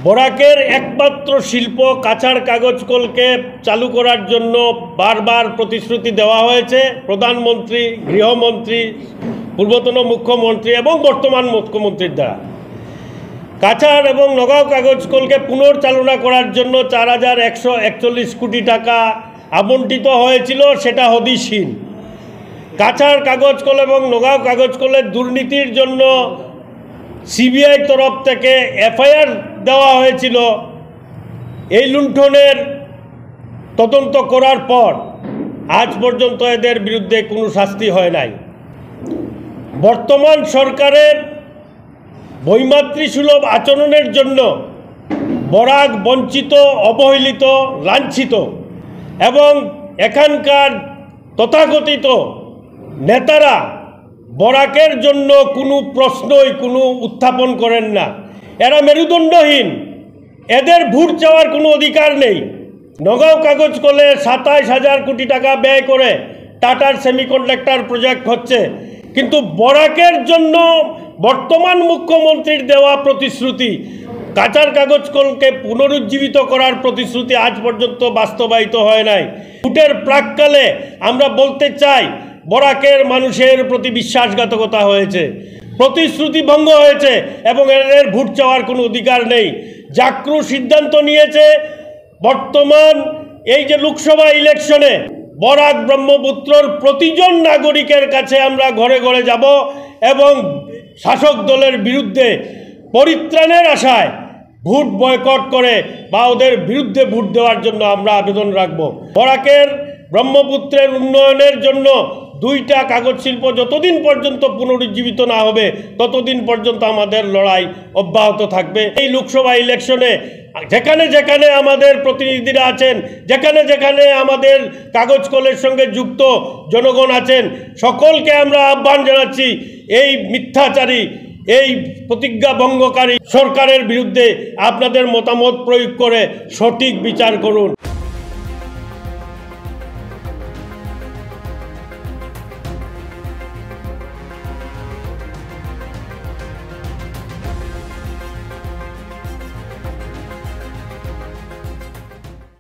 বরাকের একমাত্র শিল্প কাঁচার কাগজ কলকে চালু করার জন্য বারবার প্রতিশ্রুতি দেওয়া হয়েছে প্রধানমন্ত্রী, গৃহমন্ত্রী, পূর্বতন মুখ্যমন্ত্রী এবং বর্তমান মুখ্যমন্ত্রীর দ্বারা। কাঁচার এবং নগাঁও কাগজ কলকে পুনর্চালনা করার জন্য ৪,১৪১ কোটি টাকা আবণ্টিত হয়েছিল, সেটা হদিশহীন। কাঁচার কাগজ কল এবং নগাঁও কাগজ কলের দুর্নীতির জন্য সিবিআই তরফ থেকে এফআইআর দেওয়া হয়েছিল। এই লুণ্ঠনের তদন্ত করার পর আজ পর্যন্ত এদের বিরুদ্ধে কোনো শাস্তি হয় নাই। বর্তমান সরকারের বৈমাতৃসুলভ আচরণের জন্য বরাক বঞ্চিত, অবহেলিত, লাঞ্ছিত এবং এখানকার তথাকথিত নেতারা বরাকের জন্য কোনো প্রশ্নই উত্থাপন করেন না। এরা মেরুদণ্ডহীন, এদের ভোট চাওয়ার কোনো অধিকার নেই। নগাঁও কাগজ কলে ২৭,০০০ কোটি টাকা ব্যয় করে টাটার সেমিকন্ডাক্টর প্রজেক্ট হচ্ছে, কিন্তু বরাকের জন্য বর্তমান মুখ্যমন্ত্রীর দেওয়া প্রতিশ্রুতি, কাঁচার কাগজ কলকে পুনরুজ্জীবিত করার প্রতিশ্রুতি আজ পর্যন্ত বাস্তবায়িত হয় নাই। ভোটের প্রাককালে আমরা বলতে চাই, বরাকের মানুষের প্রতি বিশ্বাসঘাতকতা হয়েছে, প্রতিশ্রুতি ভঙ্গ হয়েছে এবং এদের ভোট চাওয়ার কোনো অধিকার নেই। জাকরু সিদ্ধান্ত নিয়েছে বর্তমান এই যে লোকসভা ইলেকশনে বরাক ব্রহ্মপুত্রর প্রতিজন নাগরিকের কাছে আমরা ঘরে ঘরে যাব এবং শাসক দলের বিরুদ্ধে পরিত্রাণের আশায় ভোট বয়কট করে বা ওদের বিরুদ্ধে ভোট দেওয়ার জন্য আমরা আবেদন রাখব। বরাকের ব্রহ্মপুত্রের উন্নয়নের জন্য দুইটা কাগজ শিল্প যতদিন পর্যন্ত পুনরুজ্জীবিত না হবে ততদিন পর্যন্ত আমাদের লড়াই অব্যাহত থাকবে। এই লোকসভা ইলেকশনে যেখানে যেখানে আমাদের প্রতিনিধিরা আছেন, যেখানে যেখানে আমাদের কাগজ কলের সঙ্গে যুক্ত জনগণ আছেন, সকলকে আমরা আহ্বান জানাচ্ছি, এই মিথ্যাচারী, এই প্রতিজ্ঞা ভঙ্গকারী সরকারের বিরুদ্ধে আপনাদের মতামত প্রয়োগ করে সঠিক বিচার করুন।